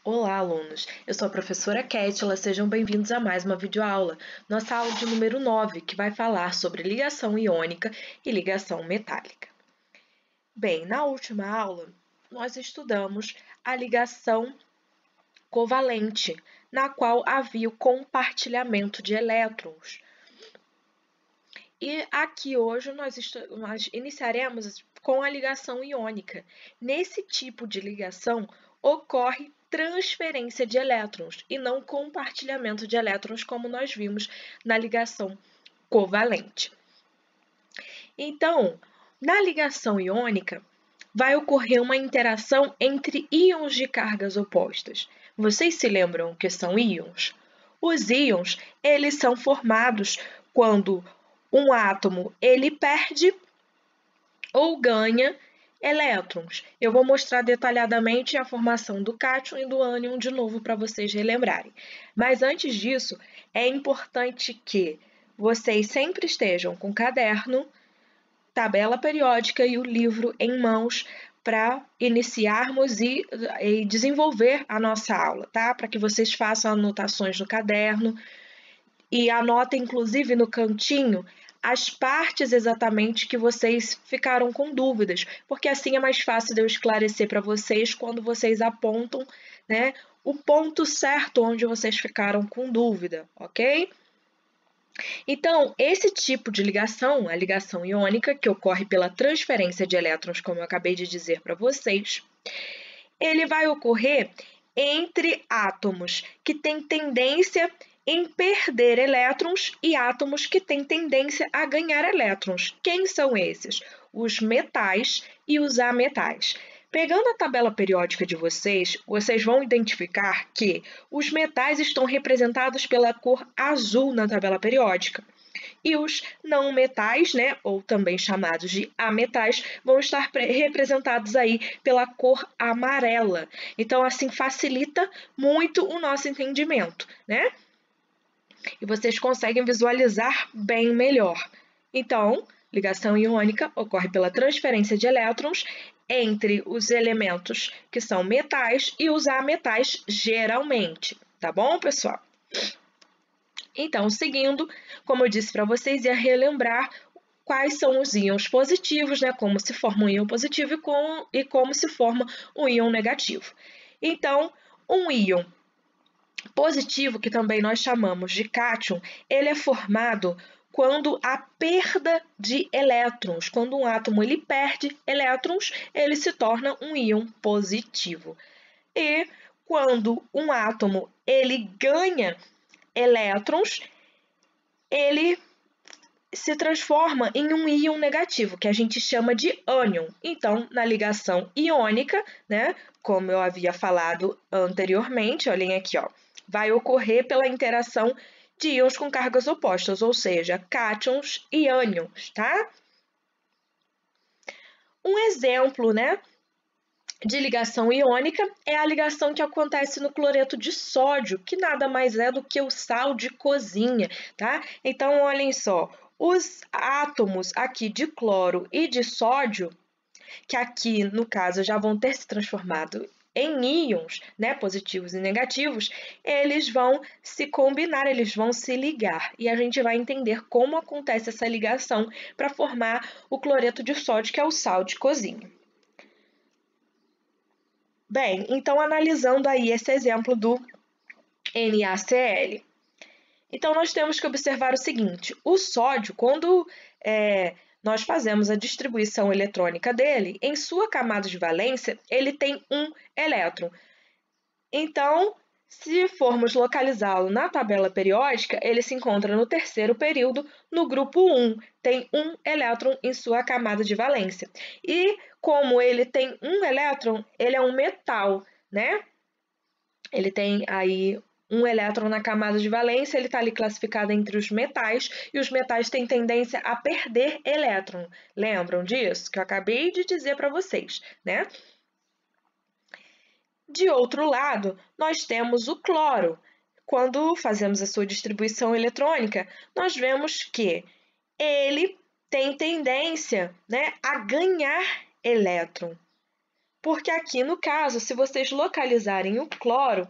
Olá, alunos! Eu sou a professora Kétila, sejam bem-vindos a mais uma videoaula. Nossa aula de número 9, que vai falar sobre ligação iônica e ligação metálica. Bem, na última aula, nós estudamos a ligação covalente, na qual havia o compartilhamento de elétrons. E aqui hoje nós iniciaremos com a ligação iônica. Nesse tipo de ligação, ocorre transferência de elétrons e não compartilhamento de elétrons, como nós vimos na ligação covalente. Então, na ligação iônica, vai ocorrer uma interação entre íons de cargas opostas. Vocês se lembram o que são íons? Os íons, eles são formados quando um átomo ele perde ou ganha elétrons. Eu vou mostrar detalhadamente a formação do cátion e do ânion de novo para vocês relembrarem. Mas antes disso, é importante que vocês sempre estejam com caderno, tabela periódica e o livro em mãos para iniciarmos e desenvolver a nossa aula, tá? Para que vocês façam anotações no caderno e anotem, inclusive, no cantinho as partes exatamente que vocês ficaram com dúvidas, porque assim é mais fácil de eu esclarecer para vocês quando vocês apontam, né, o ponto certo onde vocês ficaram com dúvida, ok? Então, esse tipo de ligação, a ligação iônica, que ocorre pela transferência de elétrons, como eu acabei de dizer para vocês, ele vai ocorrer entre átomos que têm tendência em perder elétrons e átomos que têm tendência a ganhar elétrons. Quem são esses? Os metais e os ametais. Pegando a tabela periódica de vocês, vocês vão identificar que os metais estão representados pela cor azul na tabela periódica. E os não metais, né, ou também chamados de ametais, vão estar representados aí pela cor amarela. Então, assim, facilita muito o nosso entendimento, né? E vocês conseguem visualizar bem melhor. Então, ligação iônica ocorre pela transferência de elétrons entre os elementos que são metais e os ametais, geralmente. Tá bom, pessoal? Então, seguindo, como eu disse para vocês, ia relembrar quais são os íons positivos, né? Como se forma um íon positivo e como se forma um íon negativo. Então, um íon positivo, que também nós chamamos de cátion, ele é formado quando há perda de elétrons. Quando um átomo ele perde elétrons, ele se torna um íon positivo. E quando um átomo ele ganha elétrons, ele se transforma em um íon negativo, que a gente chama de ânion. Então, na ligação iônica, né, como eu havia falado anteriormente, olhem aqui, ó, vai ocorrer pela interação de íons com cargas opostas, ou seja, cátions e ânions, tá? Um exemplo, né, de ligação iônica é a ligação que acontece no cloreto de sódio, que nada mais é do que o sal de cozinha, tá? Então, olhem só, os átomos aqui de cloro e de sódio, que aqui, no caso, já vão ter se transformado em íons, né, positivos e negativos, eles vão se combinar, eles vão se ligar. E a gente vai entender como acontece essa ligação para formar o cloreto de sódio, que é o sal de cozinha. Bem, então analisando aí esse exemplo do NaCl. Então, nós temos que observar o seguinte, o sódio, quando nós fazemos a distribuição eletrônica dele, em sua camada de valência, ele tem um elétron. Então, se formos localizá-lo na tabela periódica, ele se encontra no terceiro período, no grupo 1, tem um elétron em sua camada de valência. E como ele tem um elétron, ele é um metal, né? Ele tem aí um elétron na camada de valência, ele está ali classificado entre os metais, e os metais têm tendência a perder elétron. Lembram disso? Que eu acabei de dizer para vocês, né? De outro lado, nós temos o cloro. Quando fazemos a sua distribuição eletrônica, nós vemos que ele tem tendência, né, a ganhar elétron. Porque aqui no caso, se vocês localizarem o cloro,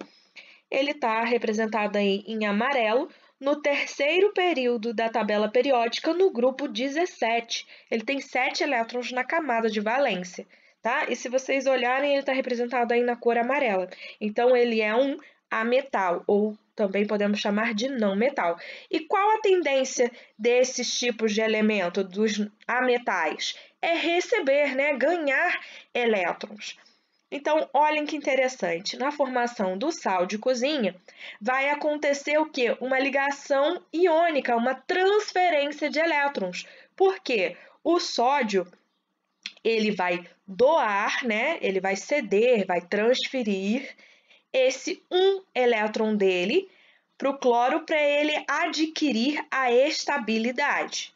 ele está representado aí em amarelo no terceiro período da tabela periódica no grupo 17. Ele tem 7 elétrons na camada de valência, tá? E se vocês olharem, ele está representado aí na cor amarela. Então, ele é um ametal, ou também podemos chamar de não metal. E qual a tendência desses tipos de elemento, dos ametais? É receber, né? Ganhar elétrons. Então, olhem que interessante. Na formação do sal de cozinha, vai acontecer o quê? Uma ligação iônica, uma transferência de elétrons. Por quê? O sódio, ele vai doar, né? Ele vai ceder, vai transferir esse um elétron dele para o cloro para ele adquirir a estabilidade.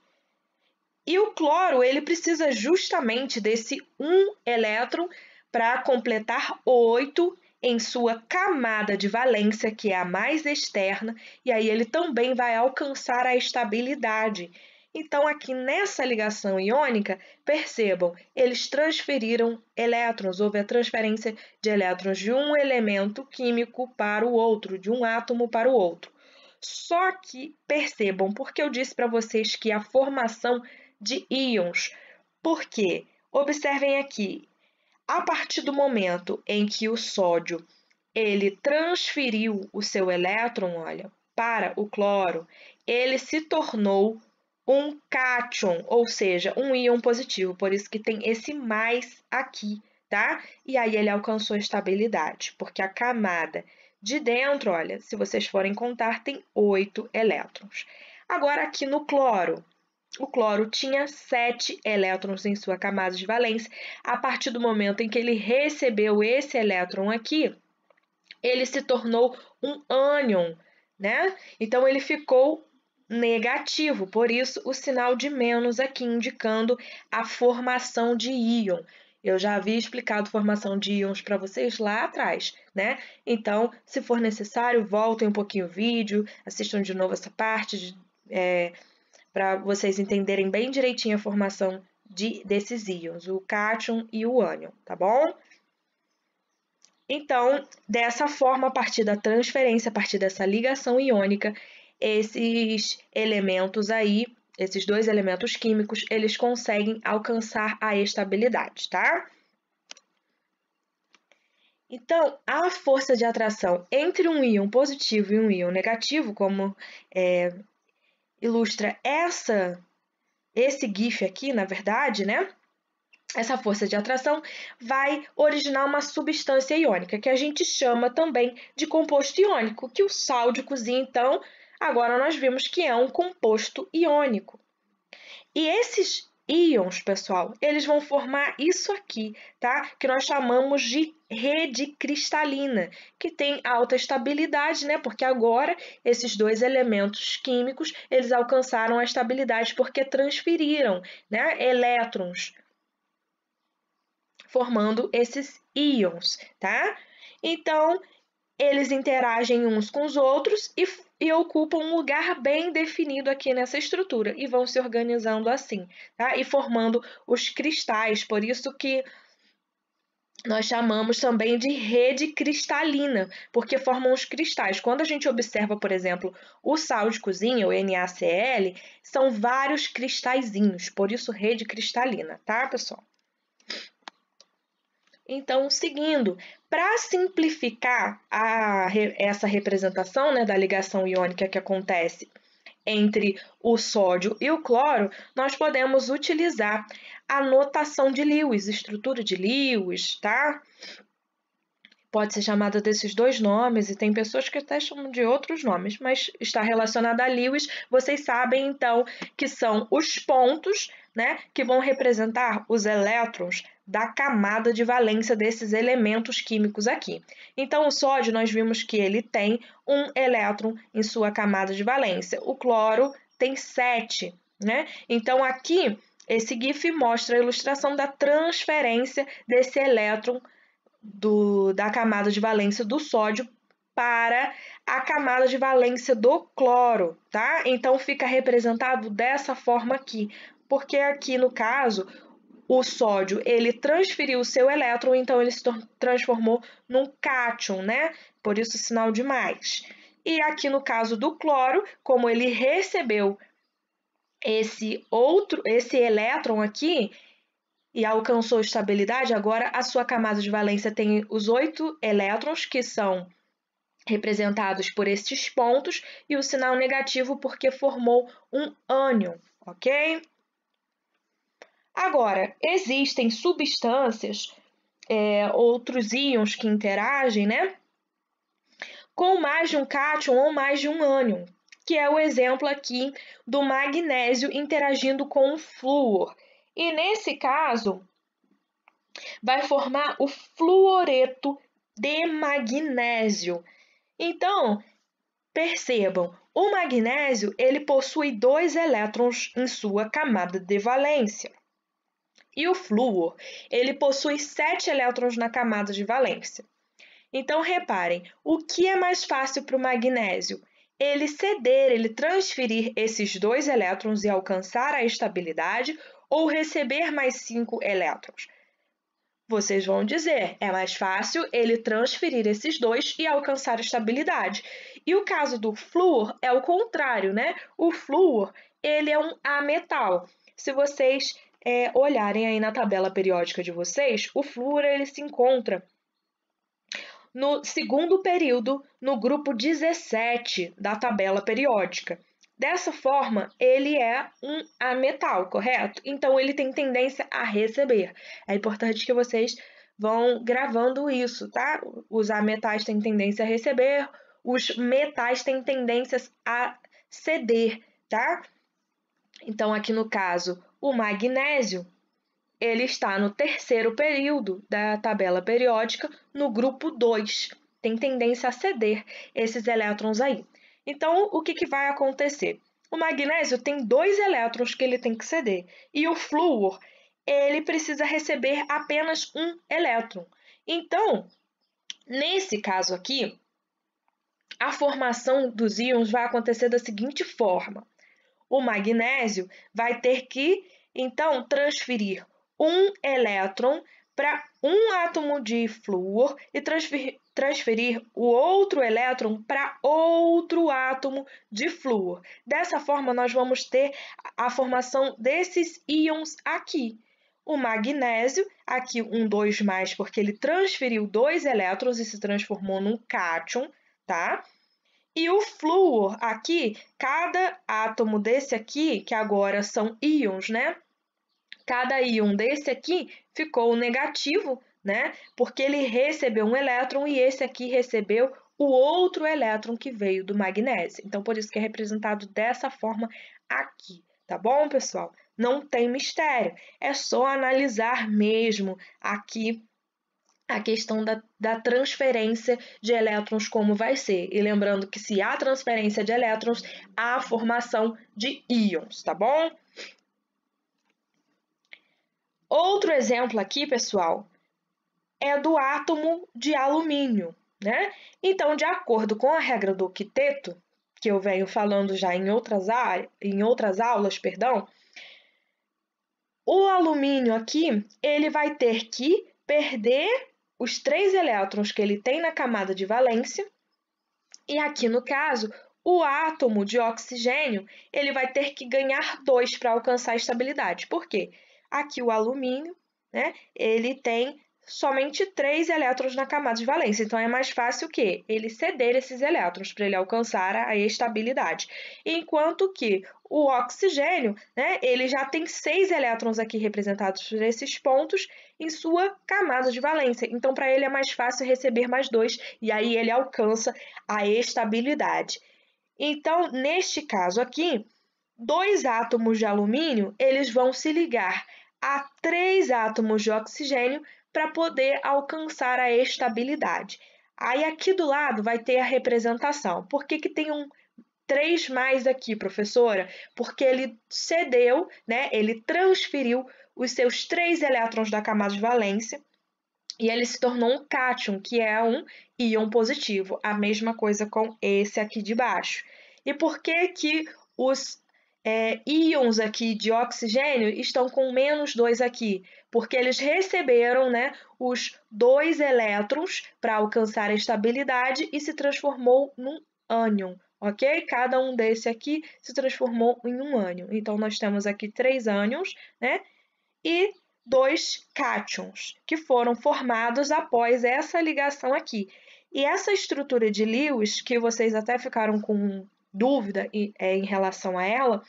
E o cloro, ele precisa justamente desse um elétron para completar 8 em sua camada de valência, que é a mais externa, e aí ele também vai alcançar a estabilidade. Então, aqui nessa ligação iônica, percebam, eles transferiram elétrons, houve a transferência de elétrons de um elemento químico para o outro, de um átomo para o outro. Só que percebam, porque eu disse para vocês que a formação de íons, porque observem aqui, a partir do momento em que o sódio ele transferiu o seu elétron, olha, para o cloro, ele se tornou um cátion, ou seja, um íon positivo, por isso que tem esse mais aqui, tá? E aí ele alcançou a estabilidade, porque a camada de dentro, olha, se vocês forem contar, tem 8 elétrons. Agora aqui no cloro, o cloro tinha 7 elétrons em sua camada de valência. A partir do momento em que ele recebeu esse elétron aqui, ele se tornou um ânion, né? Então, ele ficou negativo, por isso o sinal de menos aqui, indicando a formação de íon. Eu já havia explicado formação de íons para vocês lá atrás, né? Então, se for necessário, voltem um pouquinho o vídeo, assistam de novo essa parte, para vocês entenderem bem direitinho a formação desses íons, o cátion e o ânion, tá bom? Então, dessa forma, a partir da transferência, a partir dessa ligação iônica, esses elementos aí, esses dois elementos químicos, eles conseguem alcançar a estabilidade, tá? Então, a força de atração entre um íon positivo e um íon negativo, como ilustra esse GIF aqui, na verdade, né? Essa força de atração vai originar uma substância iônica, que a gente chama também de composto iônico, que o sal de cozinha, então, agora nós vimos que é um composto iônico. E esses íons, pessoal, eles vão formar isso aqui, tá? Que nós chamamos de rede cristalina, que tem alta estabilidade, né? Porque agora esses dois elementos químicos, eles alcançaram a estabilidade porque transferiram, né, elétrons, formando esses íons, tá? Então, eles interagem uns com os outros e ocupam um lugar bem definido aqui nessa estrutura e vão se organizando assim, tá? E formando os cristais, por isso que nós chamamos também de rede cristalina, porque formam os cristais. Quando a gente observa, por exemplo, o sal de cozinha, o NaCl, são vários cristalzinhos, por isso rede cristalina, tá, pessoal? Então, seguindo, para simplificar essa representação, né, da ligação iônica que acontece entre o sódio e o cloro, nós podemos utilizar a notação de Lewis, estrutura de Lewis, tá? Pode ser chamada desses dois nomes, e tem pessoas que até chamam de outros nomes, mas está relacionada a Lewis. Vocês sabem, então, que são os pontos, né, que vão representar os elétrons da camada de valência desses elementos químicos aqui. Então, o sódio, nós vimos que ele tem um elétron em sua camada de valência. O cloro tem 7, né? Então, aqui, esse GIF mostra a ilustração da transferência desse elétron da camada de valência do sódio para a camada de valência do cloro, tá? Então, fica representado dessa forma aqui, porque aqui, no caso, o sódio, ele transferiu o seu elétron, então ele se transformou num cátion, né? Por isso o sinal de mais. E aqui no caso do cloro, como ele recebeu esse elétron aqui e alcançou estabilidade, agora a sua camada de valência tem os 8 elétrons, que são representados por estes pontos, e o sinal negativo porque formou um ânion, ok? Agora, existem substâncias, outros íons que interagem, né, com mais de um cátion ou mais de um ânion, que é o exemplo aqui do magnésio interagindo com o flúor. E nesse caso, vai formar o fluoreto de magnésio. Então, percebam, o magnésio ele possui 2 elétrons em sua camada de valência. E o flúor, ele possui 7 elétrons na camada de valência. Então, reparem, o que é mais fácil para o magnésio? Ele ceder, ele transferir esses 2 elétrons e alcançar a estabilidade ou receber mais 5 elétrons? Vocês vão dizer, é mais fácil ele transferir esses 2 e alcançar a estabilidade. E o caso do flúor é o contrário, né? O flúor, ele é um ametal. Se vocês olharem aí na tabela periódica de vocês, o flúor ele se encontra no segundo período, no grupo 17 da tabela periódica. Dessa forma, ele é um ametal, correto? Então, ele tem tendência a receber. É importante que vocês vão gravando isso, tá? Os ametais têm tendência a receber, os metais têm tendências a ceder, tá? Então, aqui no caso, o magnésio, ele está no terceiro período da tabela periódica, no grupo 2. Tem tendência a ceder esses elétrons aí. Então, o que vai acontecer? O magnésio tem 2 elétrons que ele tem que ceder. E o flúor, ele precisa receber apenas 1 elétron. Então, nesse caso aqui, a formação dos íons vai acontecer da seguinte forma. O magnésio vai ter que, então, transferir 1 elétron para um átomo de flúor e transferir o outro elétron para outro átomo de flúor. Dessa forma, nós vamos ter a formação desses íons aqui. O magnésio, aqui um 2+, porque ele transferiu 2 elétrons e se transformou num cátion, tá? E o flúor aqui, cada átomo desse aqui, que agora são íons, né? Cada íon desse aqui ficou negativo, né? Porque ele recebeu um elétron e esse aqui recebeu o outro elétron que veio do magnésio. Então, por isso que é representado dessa forma aqui, tá bom, pessoal? Não tem mistério, é só analisar mesmo aqui a questão da transferência de elétrons, como vai ser. E lembrando que se há transferência de elétrons, há formação de íons, tá bom? Outro exemplo aqui, pessoal, é do átomo de alumínio, né? Então, de acordo com a regra do octeto, que eu venho falando já em outras aulas, o alumínio aqui, ele vai ter que perder os 3 elétrons que ele tem na camada de valência, e aqui no caso, o átomo de oxigênio, ele vai ter que ganhar 2 para alcançar a estabilidade. Por quê? Aqui o alumínio, né, ele tem somente 3 elétrons na camada de valência, então é mais fácil o quê? Ele ceder esses elétrons para ele alcançar a estabilidade. Enquanto que o oxigênio, né, ele já tem 6 elétrons aqui representados por esses pontos em sua camada de valência. Então, para ele é mais fácil receber mais 2 e aí ele alcança a estabilidade. Então, neste caso aqui, 2 átomos de alumínio, eles vão se ligar a 3 átomos de oxigênio para poder alcançar a estabilidade. Aí aqui do lado vai ter a representação. Por que tem um 3+ aqui, professora? Porque ele cedeu, né? Ele transferiu os seus 3 elétrons da camada de valência e ele se tornou um cátion, que é um íon positivo. A mesma coisa com esse aqui de baixo. E por que os íons aqui de oxigênio estão com -2 aqui, porque eles receberam, né, os 2 elétrons para alcançar a estabilidade e se transformou num ânion, ok? Cada um desse aqui se transformou em um ânion. Então, nós temos aqui 3 ânions, né, e 2 cátions, que foram formados após essa ligação aqui. E essa estrutura de Lewis, que vocês até ficaram com dúvida em relação a ela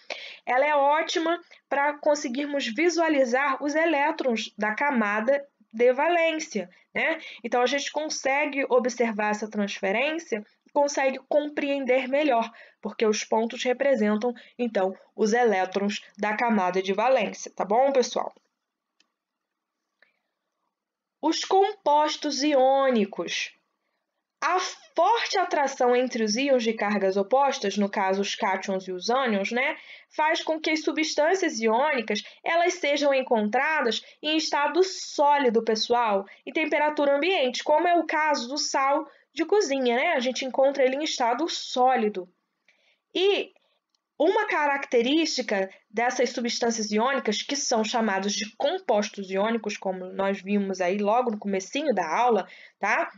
é ótima para conseguirmos visualizar os elétrons da camada de valência, né? Então, a gente consegue observar essa transferência, consegue compreender melhor, porque os pontos representam, então, os elétrons da camada de valência, tá bom, pessoal? Os compostos iônicos. A forte atração entre os íons de cargas opostas, no caso os cátions e os ânions, né, faz com que as substâncias iônicas elas sejam encontradas em estado sólido, pessoal, em temperatura ambiente, como é o caso do sal de cozinha, né? A gente encontra ele em estado sólido. E uma característica dessas substâncias iônicas, que são chamados de compostos iônicos, como nós vimos aí logo no comecinho da aula, tá?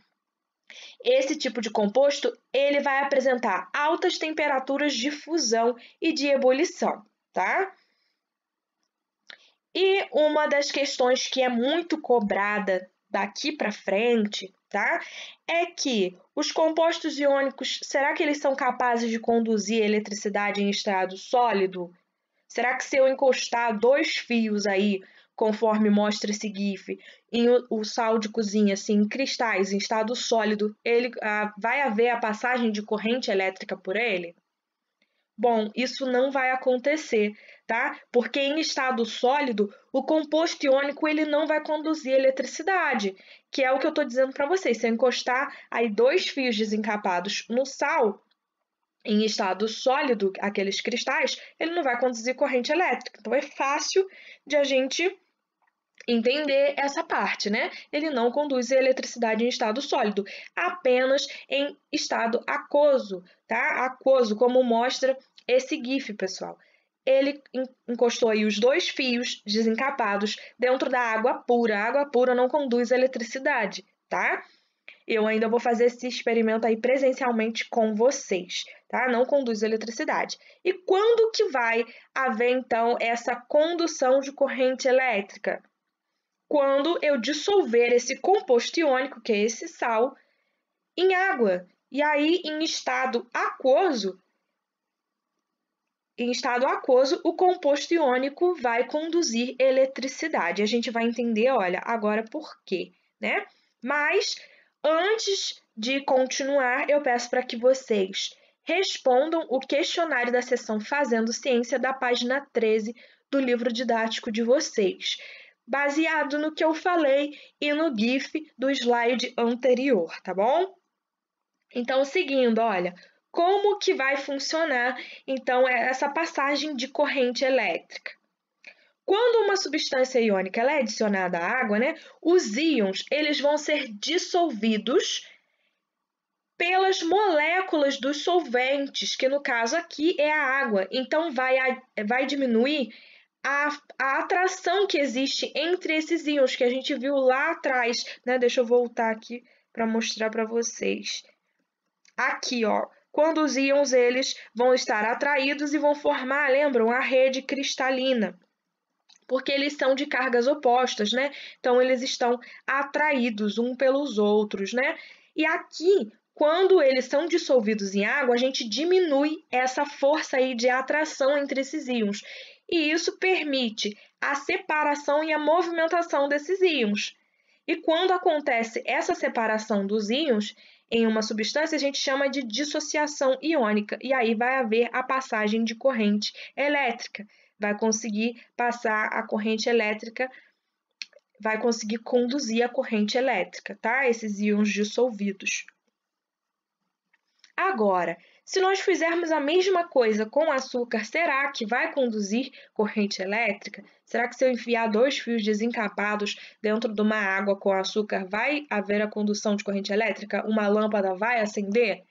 Esse tipo de composto, ele vai apresentar altas temperaturas de fusão e de ebulição, tá? E uma das questões que é muito cobrada daqui para frente, tá? É que os compostos iônicos, será que eles são capazes de conduzir eletricidade em estado sólido? Será que se eu encostar 2 fios aí, conforme mostra esse GIF, em o sal de cozinha, assim, em cristais, em estado sólido, vai haver a passagem de corrente elétrica por ele? Bom, isso não vai acontecer, tá? Porque em estado sólido, o composto iônico ele não vai conduzir eletricidade, que é o que eu estou dizendo para vocês. Se eu encostar aí 2 fios desencapados no sal, em estado sólido, aqueles cristais, ele não vai conduzir corrente elétrica. Então, é fácil de a gente entender essa parte, né? Ele não conduz eletricidade em estado sólido, apenas em estado aquoso, tá? Aquoso, como mostra esse GIF, pessoal. Ele encostou aí os 2 fios desencapados dentro da água pura. A água pura não conduz eletricidade, tá? Eu ainda vou fazer esse experimento aí presencialmente com vocês, tá? Não conduz eletricidade. E quando que vai haver, então, essa condução de corrente elétrica? Quando eu dissolver esse composto iônico, que é esse sal, em água. E aí, em estado aquoso, o composto iônico vai conduzir eletricidade. A gente vai entender, olha, agora por quê, né? Mas, antes de continuar, eu peço para que vocês respondam o questionário da seção Fazendo Ciência da página 13 do livro didático de vocês, baseado no que eu falei e no GIF do slide anterior, tá bom? Então, seguindo, olha, como que vai funcionar, então, essa passagem de corrente elétrica? Quando uma substância iônica ela é adicionada à água, né, os íons eles vão ser dissolvidos pelas moléculas dos solventes, que no caso aqui é a água. Então, vai diminuir a atração que existe entre esses íons, que a gente viu lá atrás, né? Deixa eu voltar aqui para mostrar para vocês. Aqui, ó, quando os íons eles vão estar atraídos e vão formar, lembram, a rede cristalina, porque eles são de cargas opostas, né? Então, eles estão atraídos uns pelos outros, né? E aqui, quando eles são dissolvidos em água, a gente diminui essa força aí de atração entre esses íons. E isso permite a separação e a movimentação desses íons. E quando acontece essa separação dos íons em uma substância, a gente chama de dissociação iônica. E aí vai haver a passagem de corrente elétrica. Vai conseguir passar a corrente elétrica, vai conseguir conduzir a corrente elétrica, tá? Esses íons dissolvidos. Agora, se nós fizermos a mesma coisa com açúcar, será que vai conduzir corrente elétrica? Será que se eu enfiar 2 fios desencapados dentro de uma água com açúcar, vai haver a condução de corrente elétrica? Uma lâmpada vai acender?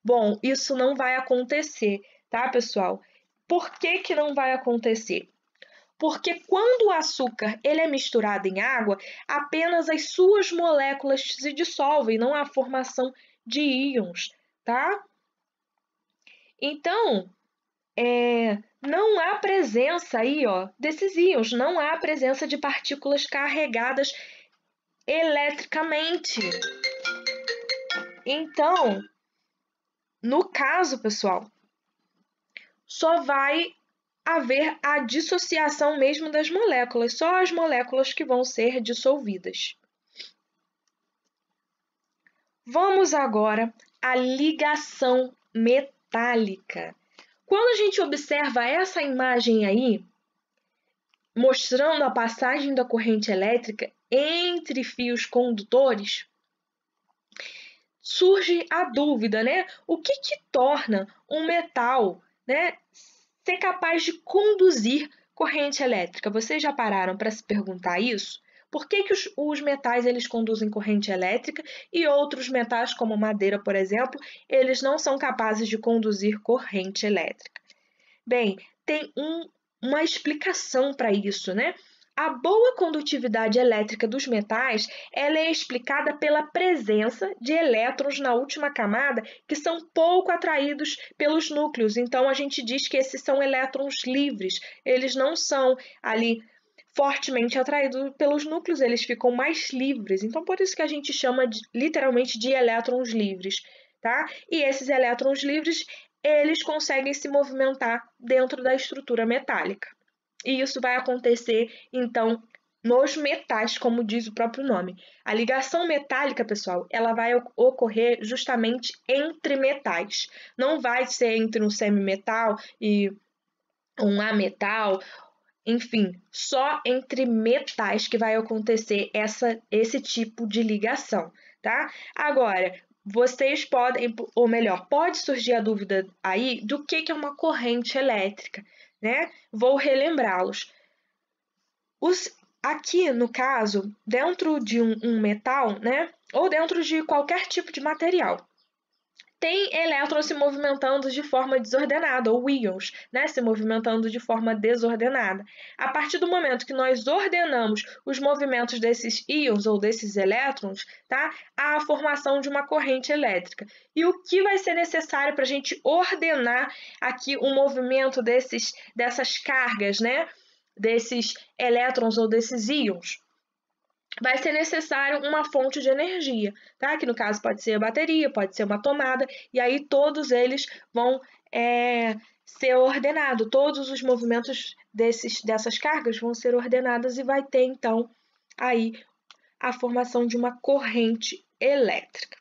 Bom, isso não vai acontecer, tá, pessoal? Por que que não vai acontecer? Porque quando o açúcar ele é misturado em água, apenas as suas moléculas se dissolvem, não há formação de íons, tá? Então, não há presença aí, ó, desses íons, não há presença de partículas carregadas eletricamente. Então, no caso, pessoal, só vai haver a dissociação mesmo das moléculas, só as moléculas que vão ser dissolvidas. Vamos agora à ligação metálica. Quando a gente observa essa imagem aí, mostrando a passagem da corrente elétrica entre fios condutores, surge a dúvida, né? O que torna um metal, né, ser capaz de conduzir corrente elétrica? Vocês já pararam para se perguntar isso? Por que os metais eles conduzem corrente elétrica e outros metais, como madeira, por exemplo, eles não são capazes de conduzir corrente elétrica? Bem, tem uma explicação para isso, né? A boa condutividade elétrica dos metais ela é explicada pela presença de elétrons na última camada que são pouco atraídos pelos núcleos. Então, a gente diz que esses são elétrons livres. Eles não são ali fortemente atraídos pelos núcleos, eles ficam mais livres. Então, por isso que a gente chama literalmente de elétrons livres, tá? E esses elétrons livres, eles conseguem se movimentar dentro da estrutura metálica. E isso vai acontecer, então, nos metais, como diz o próprio nome. A ligação metálica, pessoal, ela vai ocorrer justamente entre metais. Não vai ser entre um semimetal e um ametal, enfim, só entre metais que vai acontecer esse tipo de ligação, tá? Agora, vocês podem, ou melhor, pode surgir a dúvida aí do que é uma corrente elétrica, né? Vou relembrá-los. Aqui, no caso, dentro de um metal, né? Ou dentro de qualquer tipo de material, tem elétrons se movimentando de forma desordenada, ou íons, né, se movimentando de forma desordenada. A partir do momento que nós ordenamos os movimentos desses íons ou desses elétrons, tá, há a formação de uma corrente elétrica. E o que vai ser necessário para a gente ordenar aqui o movimento dessas cargas, né, desses elétrons ou desses íons? Vai ser necessário uma fonte de energia, tá? Que no caso pode ser a bateria, pode ser uma tomada, e aí todos eles vão ser ordenados, todos os movimentos dessas cargas vão ser ordenados e vai ter então aí a formação de uma corrente elétrica.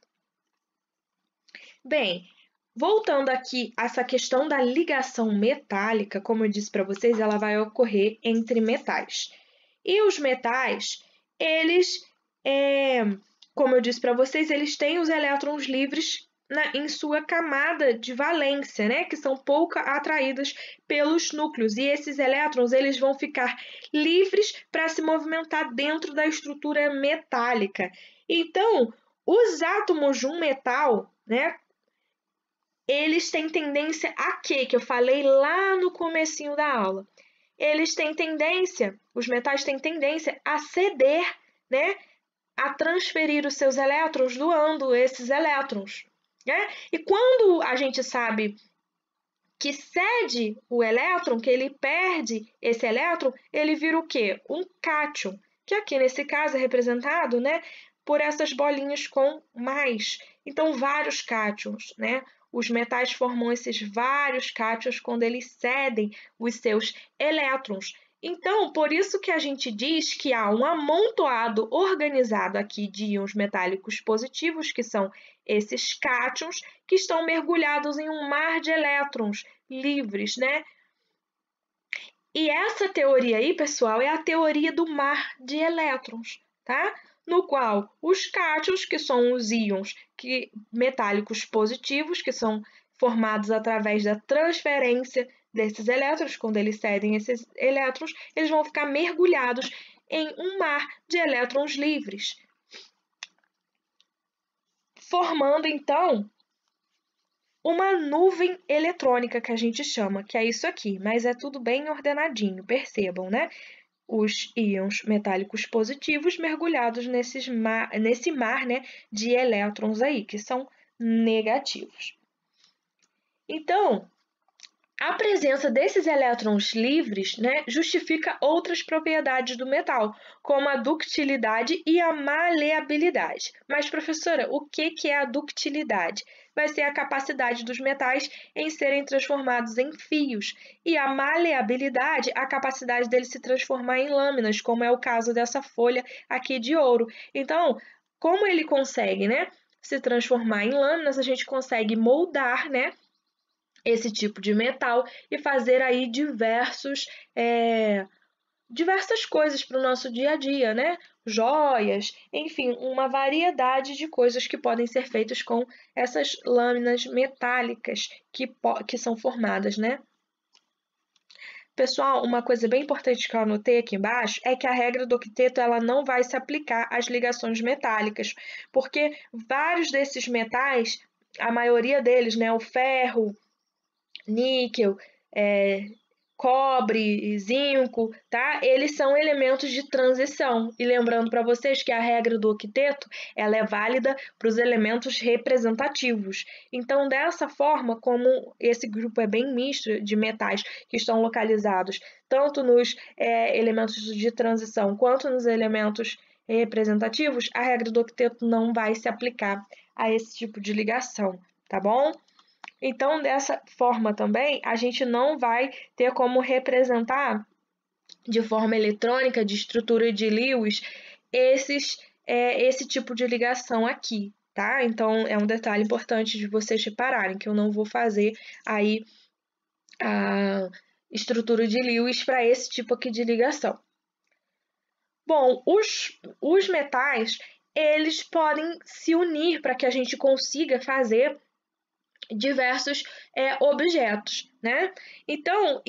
Bem, voltando aqui a essa questão da ligação metálica, como eu disse para vocês, ela vai ocorrer entre metais. E os metais, eles, como eu disse para vocês, eles têm os elétrons livres em sua camada de valência, né? Que são pouco atraídos pelos núcleos. E esses elétrons eles vão ficar livres para se movimentar dentro da estrutura metálica. Então, os átomos de um metal, né? Eles têm tendência a quê? Que eu falei lá no comecinho da aula. Eles têm tendência, os metais têm tendência a ceder, né? A transferir os seus elétrons, doando esses elétrons, né? E quando a gente sabe que cede o elétron, que ele perde esse elétron, ele vira o quê? Um cátion, que aqui nesse caso é representado, né, por essas bolinhas com mais. Então, vários cátions, né? Os metais formam esses vários cátions quando eles cedem os seus elétrons. Então, por isso que a gente diz que há um amontoado organizado aqui de íons metálicos positivos, que são esses cátions, que estão mergulhados em um mar de elétrons livres, né? E essa teoria aí, pessoal, é a teoria do mar de elétrons, tá? No qual os cátions, que são os íons metálicos positivos, que são formados através da transferência desses elétrons, quando eles cedem esses elétrons, eles vão ficar mergulhados em um mar de elétrons livres, formando, então, uma nuvem eletrônica que a gente chama, que é isso aqui, mas é tudo bem ordenadinho, percebam, né? Os íons metálicos positivos mergulhados nesse mar, né, de elétrons aí, que são negativos. Então, a presença desses elétrons livres, né, justifica outras propriedades do metal, como a ductilidade e a maleabilidade. Mas, professora, o que é a ductilidade? Vai ser a capacidade dos metais em serem transformados em fios, e a maleabilidade, a capacidade dele se transformar em lâminas, como é o caso dessa folha aqui de ouro. Então, como ele consegue, né, se transformar em lâminas, a gente consegue moldar, né, esse tipo de metal e fazer aí diversas coisas para o nosso dia a dia, né? Joias, enfim, uma variedade de coisas que podem ser feitas com essas lâminas metálicas que são formadas, né? Pessoal, uma coisa bem importante que eu anotei aqui embaixo é que a regra do octeto ela não vai se aplicar às ligações metálicas, porque vários desses metais, a maioria deles, né, o ferro, níquel, cobre, zinco, tá? Eles são elementos de transição. E lembrando para vocês que a regra do octeto, ela é válida para os elementos representativos. Então, dessa forma, como esse grupo é bem misto de metais que estão localizados tanto nos elementos de transição quanto nos elementos representativos, a regra do octeto não vai se aplicar a esse tipo de ligação, tá bom? Então, dessa forma também, a gente não vai ter como representar de forma eletrônica, de estrutura de Lewis, esse tipo de ligação aqui, tá? Então, é um detalhe importante de vocês repararem, que eu não vou fazer aí a estrutura de Lewis para esse tipo aqui de ligação. Bom, os metais, eles podem se unir para que a gente consiga fazer diversos objetos, né? Então,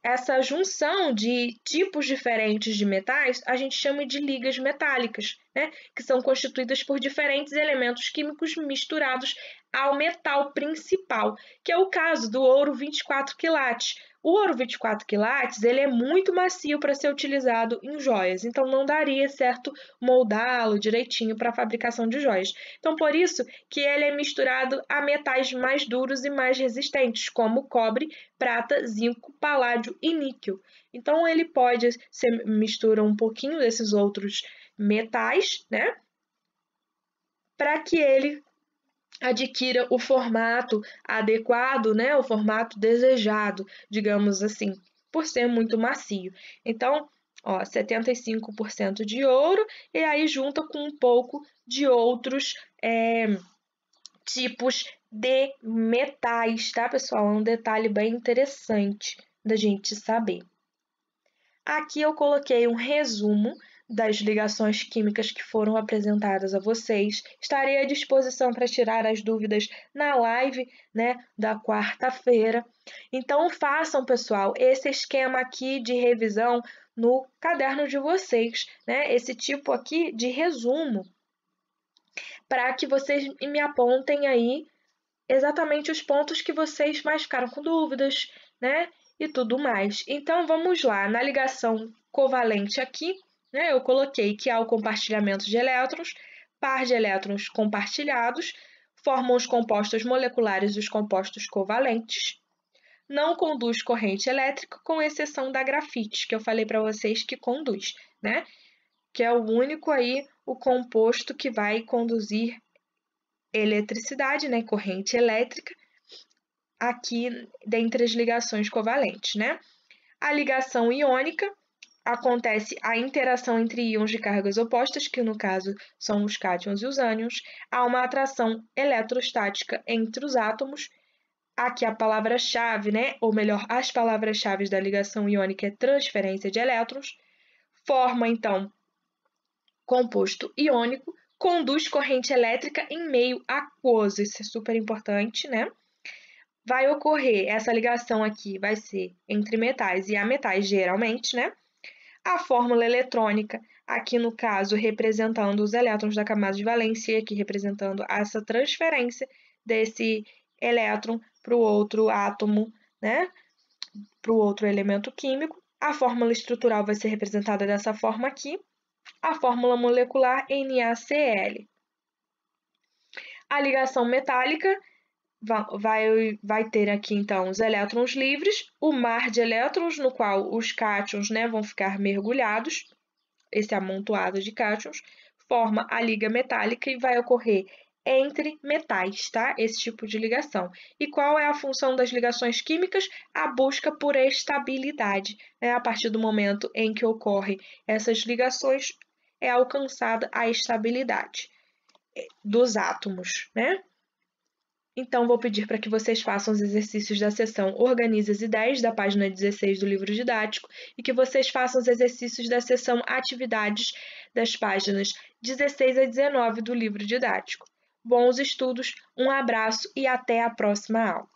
essa junção de tipos diferentes de metais, a gente chama de ligas metálicas, né? Que são constituídas por diferentes elementos químicos misturados ao metal principal, que é o caso do ouro 24 quilates. O ouro 24 quilates, ele é muito macio para ser utilizado em joias, então não daria certo moldá-lo direitinho para a fabricação de joias. Então, por isso que ele é misturado a metais mais duros e mais resistentes, como cobre, prata, zinco, paládio e níquel. Então, ele pode ser mistura um pouquinho desses outros metais, né? Para que ele adquira o formato adequado, né? O formato desejado, digamos assim, por ser muito macio. Então, ó, 75% de ouro e aí junta com um pouco de outros tipos de metais, tá, pessoal? É um detalhe bem interessante da gente saber. Aqui eu coloquei um resumo das ligações químicas que foram apresentadas a vocês. Estarei à disposição para tirar as dúvidas na live, né, da quarta-feira. Então façam, pessoal, esse esquema aqui de revisão no caderno de vocês, né? Esse tipo aqui de resumo, para que vocês me apontem aí exatamente os pontos que vocês mais ficaram com dúvidas, né? E tudo mais. Então, vamos lá. Na ligação covalente aqui, né, eu coloquei que há o compartilhamento de elétrons, par de elétrons compartilhados, formam os compostos moleculares dos compostos covalentes. Não conduz corrente elétrica, com exceção da grafite, que eu falei para vocês que conduz, né? Que é o único aí, o composto que vai conduzir eletricidade, né, corrente elétrica, aqui dentre as ligações covalentes, né? A ligação iônica acontece a interação entre íons de cargas opostas, que no caso são os cátions e os ânions, há uma atração eletrostática entre os átomos. Aqui a palavra-chave, né, ou melhor, as palavras-chave da ligação iônica é transferência de elétrons, forma então composto iônico, conduz corrente elétrica em meio aquoso, isso é super importante, né? Vai ocorrer, essa ligação aqui vai ser entre metais e ametais, geralmente, né? A fórmula eletrônica, aqui no caso representando os elétrons da camada de valência, e aqui representando essa transferência desse elétron para o outro átomo, né? Para o outro elemento químico. A fórmula estrutural vai ser representada dessa forma aqui. A fórmula molecular NaCl. A ligação metálica vai ter aqui, então, os elétrons livres, o mar de elétrons, no qual os cátions, né, vão ficar mergulhados, esse amontoado de cátions, forma a liga metálica e vai ocorrer entre metais, tá? Esse tipo de ligação. E qual é a função das ligações químicas? A busca por estabilidade, né? A partir do momento em que ocorrem essas ligações, é alcançada a estabilidade dos átomos, né? Então, vou pedir para que vocês façam os exercícios da seção Organize as Ideias, da página 16 do livro didático, e que vocês façam os exercícios da seção Atividades, das páginas 16 a 19 do livro didático. Bons estudos, um abraço e até a próxima aula!